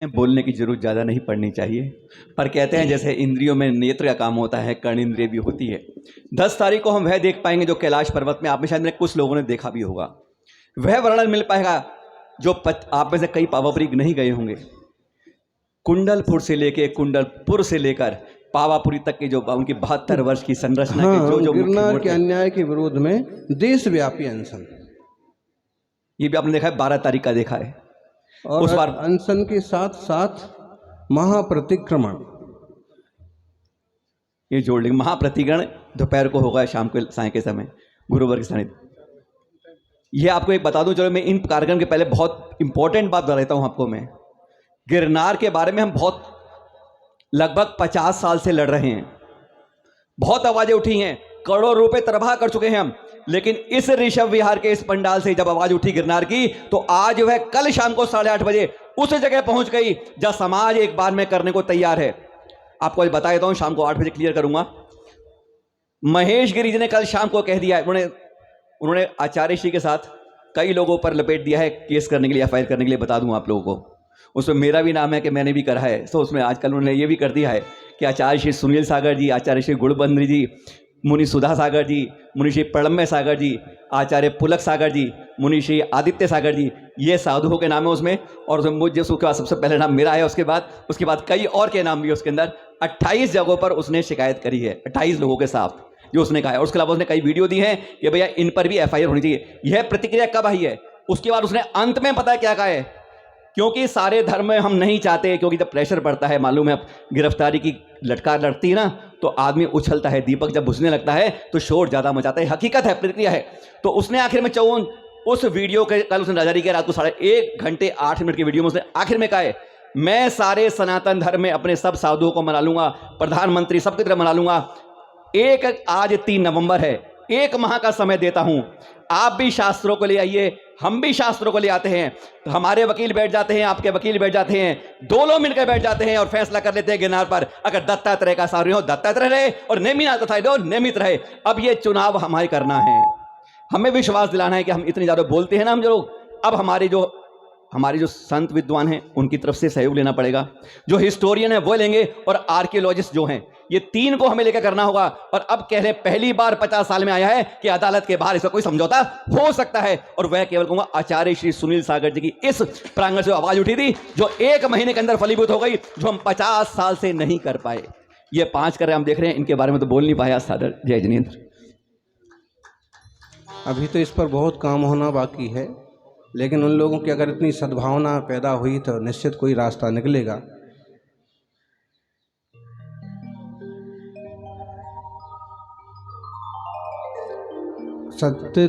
बोलने की जरूरत ज़्यादा नहीं पड़नी चाहिए, पर कहते हैं जैसे इंद्रियों में नेत्र का काम होता है, कर्ण इंद्रिय भी होती है। 10 तारीख को हम वह देख पाएंगे जो कैलाश पर्वत में आप में शायद कुछ लोगों ने देखा भी होगा। वह वर्णन मिल पाएगा जो आप में से कई पावापुरी नहीं गए होंगे। कुंडलपुर से लेकर पावापुरी तक की जो उनकी 72 वर्ष की संरचना के जो गिरनार के अन्याय के विरोध में देशव्यापी अनशन, ये भी आपने देखा है, 12 तारीख का देखा है। और उस बार अनशन के साथ साथ महाप्रतिक्रमण, ये जोड़ लेंगे। महाप्रतिक्रमण दोपहर को होगा, शाम को साय के समय, गुरुवार के समय। ये आपको एक बता दूं, चलो मैं इन कार्यक्रम के पहले बहुत इंपॉर्टेंट बात बता देता हूं आपको। मैं गिरनार के बारे में हम बहुत लगभग 50 साल से लड़ रहे हैं, बहुत आवाजें उठी हैं, करोड़ों रुपए तबाह कर चुके हैं हम, लेकिन इस ऋषभ विहार के इस पंडाल से जब आवाज उठी गिरनार की, तो आज वह कल शाम को 8:30 बजे उस जगह पहुंच गई जहां समाज एक बार में करने को तैयार है। आपको आज बता देता हूं, शाम को 8 बजे क्लियर करूंगा। महेश गिरी जी ने कल शाम को कह दिया है, उन्होंने आचार्य श्री के साथ कई लोगों पर लपेट दिया है केस करने के लिए, एफआईआर करने के लिए। बता दूं आप लोगों को, उसमें मेरा भी नाम है कि मैंने भी करा है। तो उसमें आजकल उन्होंने ये भी कर दिया है कि आचार्य श्री सुनील सागर जी, आचार्य श्री गुणबंद्री जी, मुनि सुधा सागर जी, मुनि श्री प्रणम्य सागर जी, आचार्य पुलक सागर जी, मुनि श्री आदित्य सागर जी, ये साधुओं के नाम है उसमें। और उसमें मुझे उसके बाद सबसे पहले नाम मेरा है, उसके बाद कई और के नाम भी उसके अंदर। 28 जगहों पर उसने शिकायत करी है, 28 लोगों के साथ जो उसने कहा है। और उसके अलावा उसने कई वीडियो दी हैं कि भैया इन पर भी एफआईआर होनी चाहिए। यह प्रतिक्रिया कब आई है? उसके बाद उसने अंत में पता है क्या कहा है, क्योंकि सारे धर्म में हम नहीं चाहते, क्योंकि जब प्रेशर पड़ता है, मालूम है, गिरफ्तारी की लटकार लड़ती है ना, तो आदमी उछलता है, दीपक जब बुझने लगता है तो शोर ज्यादा मचाता है। हकीकत है, प्रतिक्रिया है। तो उसने आखिर में उस वीडियो के कल उसने जारी किया रात को 1 घंटे 8 मिनट की वीडियो में उसने आखिर में कहा है, मैं सारे सनातन धर्म में अपने सब साधुओं को मना लूंगा, प्रधानमंत्री सबकी तरह मना लूंगा। आज 3 नवंबर है, 1 माह का समय देता हूं, आप भी शास्त्रों को ले आइए, हम भी शास्त्रों को ले आते हैं। तो हमारे वकील बैठ जाते हैं, आपके वकील बैठ जाते हैं, 2 लोग मिलकर बैठ जाते हैं और फैसला कर लेते हैं गिरनार पर। अगर दत्तात्रेय का सारी हो दत्तात्रेय रहे और नेमिनाथ का था नेमित रहे। अब ये चुनाव हमें करना है, हमें विश्वास दिलाना है कि हम इतनी ज्यादा बोलते हैं ना हम जो लोग, अब हमारे जो संत विद्वान हैं उनकी तरफ से सहयोग लेना पड़ेगा, जो हिस्टोरियन है वो लेंगे, और आर्कियोलॉजिस्ट जो हैं, ये 3 को हमें लेकर करना होगा। और अब कह रहे पहली बार 50 साल में आया है कि अदालत के बाहर इसका कोई समझौता हो सकता है। और वह केवल कहूंगा आचार्य श्री सुनील सागर जी की इस प्रांगण से आवाज उठी थी, जो 1 महीने के अंदर फलीभूत हो गई, जो हम 50 साल से नहीं कर पाए। ये 5 कर रहे हम देख रहे हैं, इनके बारे में तो बोल नहीं पाया सादर। जय जिनेन्द्र। अभी तो इस पर बहुत काम होना बाकी है, लेकिन उन लोगों की अगर इतनी सद्भावना पैदा हुई तो निश्चित कोई रास्ता निकलेगा। सत्य